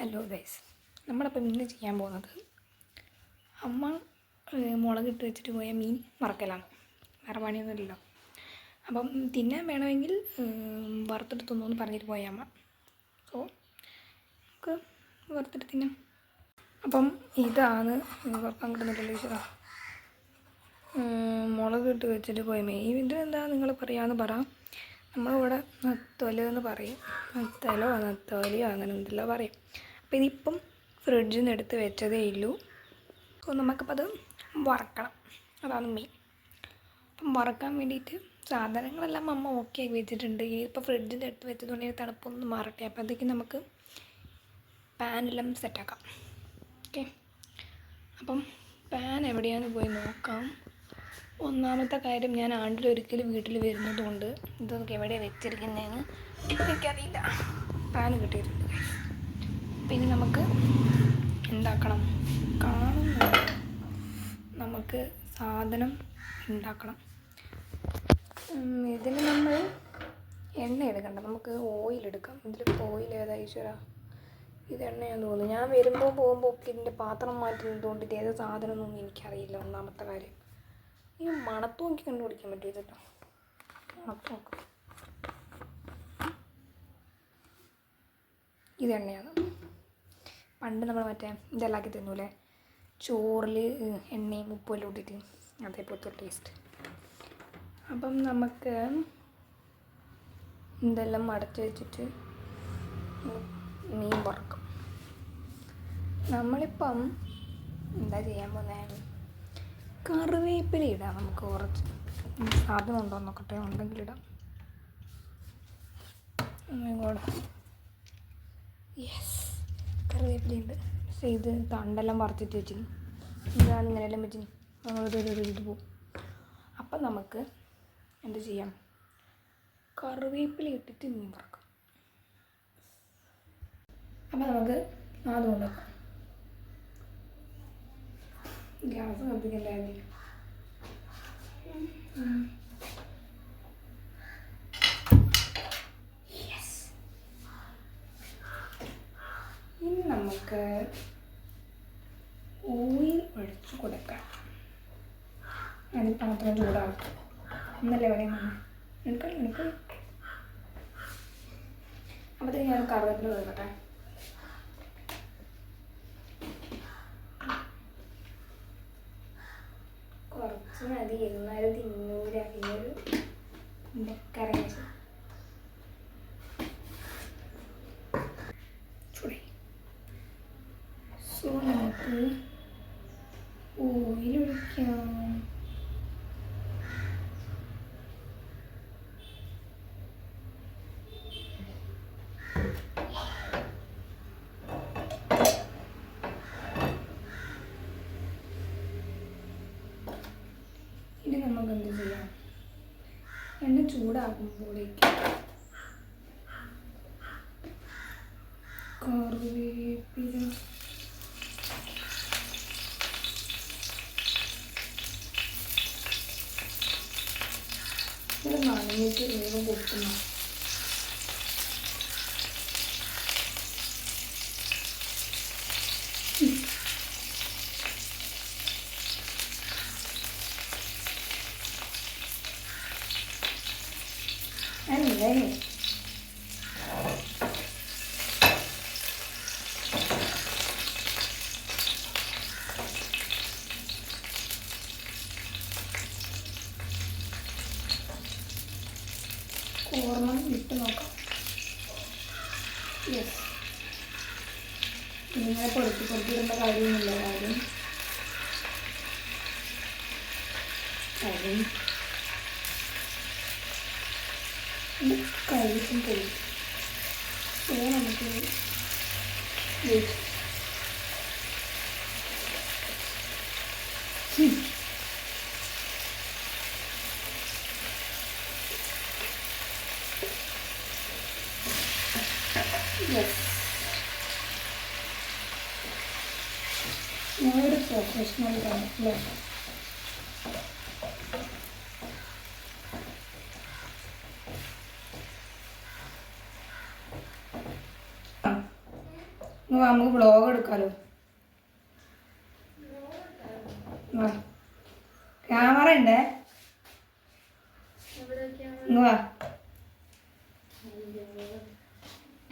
Hello guys, നമ്മളപ്പം ഇന്ന് ചെയ്യാൻ പോകുന്നത് അമ്മ മുളകിട്ട് വെച്ചിട്ട് പോയ മീൻ വറക്കലാണ്. വേറെ പണിയൊന്നുമില്ലല്ലോ. അപ്പം തിന്നാൻ വേണമെങ്കിൽ വറുത്തെടുത്തൊന്നു എന്ന് പറഞ്ഞിട്ട് പോയ അമ്മ. സോ നമുക്ക് വറുത്തെടുത്ത് തിന്നാം. അപ്പം ഇതാണ് വറക്കാൻ കിട്ടുന്നില്ലല്ലോ ഈശ്വര. മുളകിട്ട് വെച്ചിട്ട് പോയ മീൻ. ഇതിൻ്റെ എന്താ നിങ്ങൾ പറയാമെന്ന് പറ. നമ്മളിവിടെ നത്തോലി എന്ന് പറയും. നത്തലോ നത്തോലിയോ അങ്ങനെ എന്തെല്ലോ പറയും. അപ്പോൾ ഇതിപ്പം ഫ്രിഡ്ജിൽ നിന്ന് എടുത്ത് വെച്ചതേ ഉള്ളൂ. അപ്പോൾ നമുക്കപ്പോൾ അത് വറക്കണം. അതാണ് മെയിൻ. അപ്പം വറക്കാൻ വേണ്ടിയിട്ട് സാധനങ്ങളെല്ലാം അമ്മ ഓക്കെ ആക്കി വെച്ചിട്ടുണ്ട്. ഇപ്പോൾ ഫ്രിഡ്ജിൽ നിന്ന് എടുത്ത് വെച്ചതുകൊണ്ട് തണുപ്പൊന്നും മാറട്ടെ. അപ്പോഴത്തേക്കും നമുക്ക് പാനെല്ലാം സെറ്റാക്കാം. ഓക്കെ, അപ്പം പാൻ എവിടെയാണെന്ന് പോയി നോക്കാം. ഒന്നാമത്തെ കാര്യം, ഞാൻ ആണ്ടിലൊരിക്കലും വീട്ടിൽ വരുന്നതുകൊണ്ട് ഇതൊക്കെ എവിടെയാണ് വെച്ചിരിക്കുന്നതെന്ന് എനിക്കറിയില്ല. പാൻ കിട്ടിയിട്ടുണ്ട്. പിന്നെ നമുക്ക് എന്താക്കണം, കാണുന്നുണ്ട്. നമുക്ക് സാധനം ഉണ്ടാക്കണം. ഇതിന് നമ്മൾ എണ്ണ എടുക്കണ്ട, നമുക്ക് ഓയിൽ എടുക്കാം. ഇതിലിപ്പോൾ ഓയിൽ ഏതാ ഈശ്വര? ഇത് എണ്ണയാണെന്ന് തോന്നുന്നു. ഞാൻ വരുമ്പോൾ പോകുമ്പോൾ ഒക്കെ ഇതിൻ്റെ പാത്രം മാറ്റുന്നതുകൊണ്ട് ഇത് ഏത് സാധനമൊന്നും എനിക്കറിയില്ല. ഒന്നാമത്തെ കാര്യം, ഈ മണത്ത് നോക്കി കണ്ടുപിടിക്കാൻ പറ്റും ഇതല്ലോ. മണത്ത് നോക്കാം. ഇത് എണ്ണയാണ്. പണ്ട് നമ്മൾ മറ്റേ ഇതെല്ലാക്കി തിന്നൂലേ, ചോറിൽ എണ്ണയും ഉപ്പുമെല്ലാം ഇട്ടിട്ട്, അതേപോലത്തെ ടേസ്റ്റ്. അപ്പം നമുക്ക് ഇതെല്ലാം അടച്ച് വെച്ചിട്ട് മീൻ വറക്കും. നമ്മളിപ്പം എന്താ ചെയ്യാൻ പോകുന്നത്, കറിവേപ്പില ഇടാം. നമുക്ക് കുറച്ച് സാധനം ഉണ്ടോ നോക്കട്ടെ, ഉണ്ടെങ്കിൽ ഇടാം. യെസ്, കറിവേപ്പില ഉണ്ട്. പക്ഷേ ഇത് തണ്ടെല്ലാം വറുത്തിട്ട് വെച്ചു. ഇതാണ് ഇങ്ങനെയെല്ലാം വെച്ച് നമ്മളൊരു ഇത് പോകും. അപ്പം നമുക്ക് എന്ത് ചെയ്യാം, കറിവേപ്പില ഇട്ടിട്ട് മീൻ വറക്കാം. അപ്പം നമുക്ക് ആദ്യം ഉണ്ടാക്കാം. ഗ്യാസ് കത്തിക്കണ്ടായിരുന്നില്ല. യെസ്, ഇനി നമുക്ക് ഓയിൽ ഒഴിച്ച് കൊടുക്കാം. അതിൽ പാത്രം ചൂടാക്കും എന്നല്ലേ പറയുന്നത്. എനിക്ക് അപ്പോഴത്തേക്ക് ഞാൻ കറിവേപ്പില കൊടുക്കട്ടെ. കുറച്ച് മതി, എന്നാലും തിന്നൂല. പിന്നൊരു കറി ചൂടായി. സോ നമുക്ക് ഓയിൽ ഒഴിക്കാം. ഇനി നമുക്ക് എന്ത് ചെയ്യാം, എണ്ണ ചൂടാകുമ്പോഴേക്ക് കറിവേപ്പില ഇത് നനഞ്ഞിട്ട് വേഗം പൊട്ടുന്നു. അല്ലേ ഓർമ്മ ഇട്ട് നോക്കാം. യെസ്, ഇങ്ങനെ പൊടിച്ചിടേണ്ട കാര്യമൊന്നുമില്ല. കാര്യം ഇത് കഴിക്കും പോയി. സോ നമുക്ക് വെയിറ്റ്. യെസ്, ഞാനൊരു പ്രൊഫഷണൽ ആണ് അല്ലേ. നമുക്ക് വ്ളോഗ് എടുക്കാമല്ലോ. ക്യാമറ ഉണ്ടേ.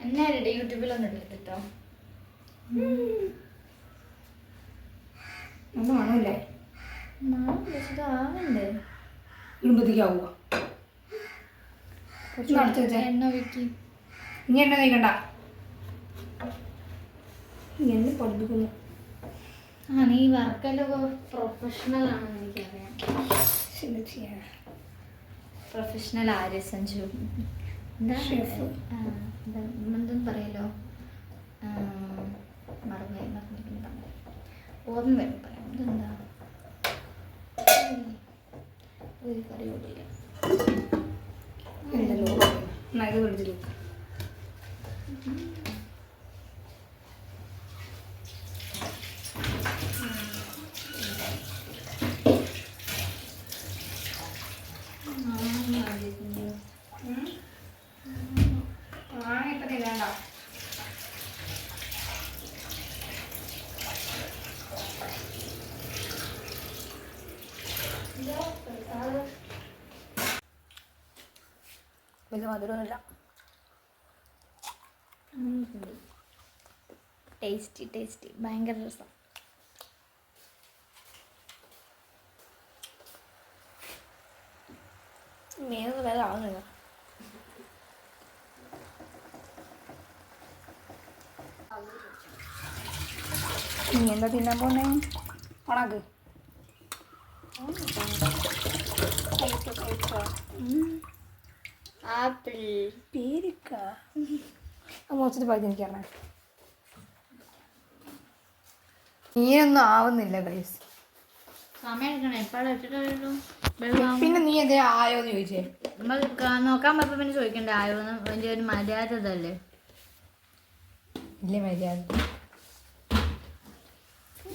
എന്നെ യൂട്യൂബിലൊന്നും എടുത്തിട്ടോ. ഒന്നും ആണല്ലേ ആവണ്ടേ ഇടുമ്പത്തേക്കാവുക. എണ്ണ ഒഴിക്കി ഇനി എണ്ണ നീക്കണ്ട. എന്നെ പഠിപ്പിക്കുന്നു. നീ വർക്കെല്ലാം പ്രൊഫഷണൽ ആണെന്ന് എനിക്കറിയാം. പ്രൊഫഷണൽ ആര്യ സഞ്ജു എന്തെന്ന് പറയല്ലോ. ഓർമ്മ വരും പറയാം. ഇതെന്താ ഒരു കറി കൂടിയില്ല. എന്തല്ലോ ഇത് പിടിച്ചിട്ട് വേണ്ട. വലിയ മധുരമൊന്നുമില്ല. ടേസ്റ്റി ഭയങ്കര രസം. മീനൊന്നും വേറെ ആവുന്നില്ല. നീ എന്താ തിന്നാൻ പോണേ? ഉണക്ക് ആപ്പിൾ പേരിക്ക മോശത്ത് പകുതി എനിക്കറിയാം. മീനൊന്നും ആവുന്നില്ല ഗൈസ്. സമയം എടുക്കണേ. എപ്പോഴും പിന്നെ നീ എന്തേ ആയോന്ന് ചോദിച്ചേ. നമ്മൾ നോക്കാൻ പറ്റുമ്പോൾ പിന്നെ ചോദിക്കണ്ടേ ആയോന്ന്. വലിയ ഒരു മര്യാദ ഇതല്ലേ. ഇല്ല മര്യാദ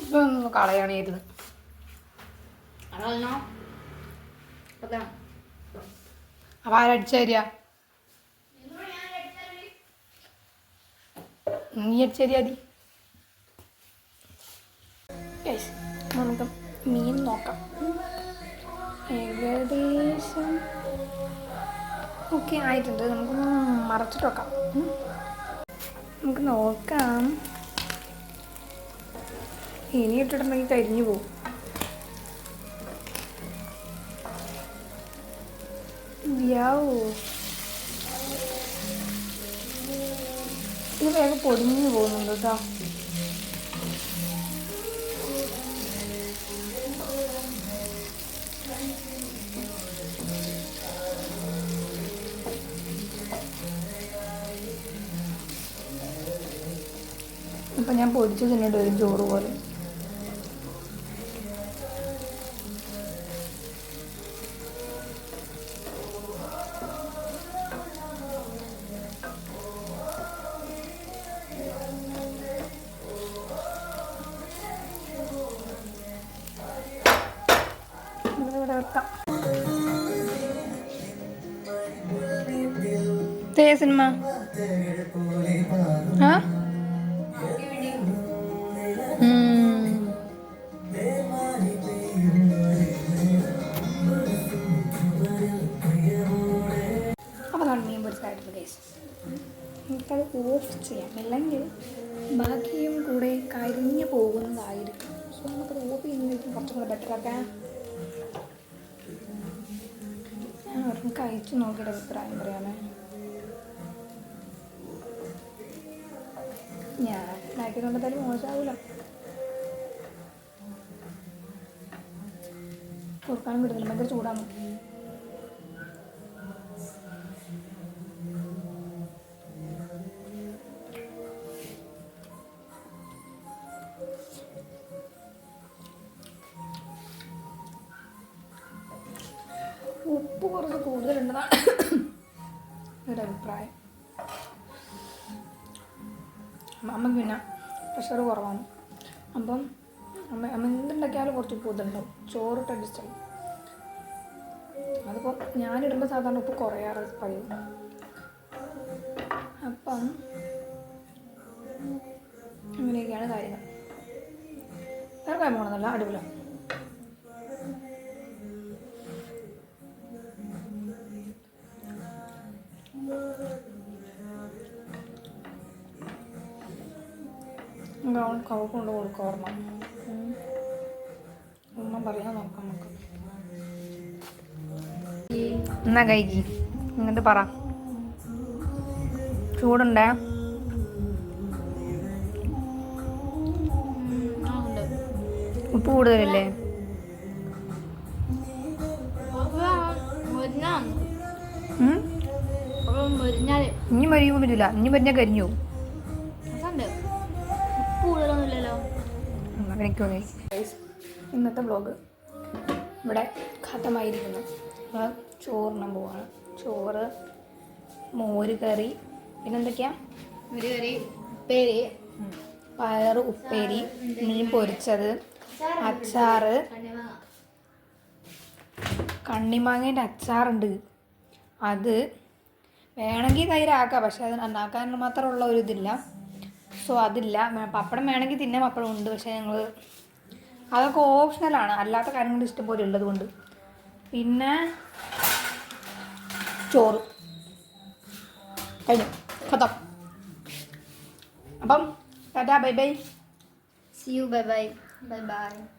ഇതൊന്നും കളയണേരുന്നു. അപ്പൊ ആരടിച്ച തരിക? നീ അടിച്ച തരിക. നമുക്ക് മീൻ നോക്കാം. ഏകദേശം ഓക്കെ ആയിട്ടുണ്ട്. നമുക്കൊന്ന് മറച്ചിട്ട് വെക്കാം. നമുക്ക് നോക്കാം. ഇനി ഇട്ടിട്ടുണ്ടെങ്കിൽ കരിഞ്ഞു പോകും. ഇത് വേഗം പൊടിഞ്ഞു പോകുന്നുണ്ട് കേട്ടോ. അപ്പം ഞാൻ പൊടിച്ച് തിന്നിട്ട് വരും ചോറ് പോലെ. ഇവിടെ വെക്കാം. സിനിമ ആ അപ്പോൾ നമ്മൾ മീൻ പൊരിച്ചായിട്ടുള്ള കേസ് നമുക്കത് ഓഫ് ചെയ്യാം. അല്ലെങ്കിൽ ബാക്കിയും കൂടെ കരിഞ്ഞു പോകുന്നതായിരിക്കും. സോ നമുക്കത് ഓഫ് ചെയ്യുന്നതായിരിക്കും കുറച്ചും കൂടെ ബെറ്ററൊക്കെ. ഞാൻ ഒരെണ്ണം കഴിച്ച് നോക്കിയിട്ട് അഭിപ്രായം പറയാമേ. ഞാൻ ഉണ്ടാക്കിയതുകൊണ്ടെന്തായാലും മോശമാവില്ല. തുറക്കാനും കിട്ടുന്നില്ല, ഭയങ്കര ചൂടാണ്. ഉപ്പ് കുറച്ച് കൂടുതലുണ്ടെന്നാണ് ഒരു അഭിപ്രായം. അമ്മയ്ക്ക് പിന്നെ പ്രഷർ കുറവാണ്. അപ്പം അമ്മ എന്തുണ്ടാക്കിയാലും കുറച്ച് കൂടുതലുണ്ടാവും. ചോറിട്ട് അഡ്ജസ്റ്റ് ചെയ്യും. അതിപ്പോൾ ഞാനിടുമ്പോൾ സാധാരണ ഉപ്പ് കുറയാറ് പതിവ്. അപ്പം ഇതൊക്കെയാണ് കാര്യങ്ങൾ. വേറെ കാര്യം പോകണമെന്നല്ല, അടിപൊളിയാണ്. കവ കൊണ്ട് കൊടുക്കുക ഓർമ്മ. ഒന്നും പറയാൻ നോക്കാം നമുക്ക്. എന്നാ കഴിക്കി എന്നിട്ട് പറ. ചൂടുണ്ടേ? ഉപ്പ് കൂടുതലല്ലേ? ഇനി മരിയുമ്പോൾ പറ്റില്ല, ഇനി മരിഞ്ഞാൽ കരിഞ്ഞു. എനിക്ക് തോന്നി. ഇന്നത്തെ വ്ളോഗ് ഇവിടെ ഖത്തമായിരിക്കുന്നു. നമ്മൾ ചോറിനാൻ പോവാണ്. ചോറ്, മോര് കറി, പിന്നെന്തൊക്കെയാ? ഒരു കറി, ഉപ്പേരി, പയറ് ഉപ്പേരി, മീൻ പൊരിച്ചത്, അച്ചാറ്, കണ്ണിമാങ്ങേൻ്റെ അച്ചാറുണ്ട്. അത് വേണമെങ്കിൽ തൈരാക്കാം, പക്ഷെ അത് നന്നാക്കാൻ മാത്രമുള്ള ഒരു ഇതില്ല. സോ അതില്ല. പപ്പടം വേണമെങ്കിൽ തിന്നെ പപ്പടം ഉണ്ട്, പക്ഷേ ഞങ്ങൾ അതൊക്കെ ഓപ്ഷണലാണ്, അല്ലാത്ത കാര്യങ്ങൾ ഇഷ്ടംപോലെ ഉള്ളത് കൊണ്ട്. പിന്നെ ചോറ് കഴിഞ്ഞു, ഖത്തം. അപ്പം Tata, bye bye. See you, bye bye. Bye bye.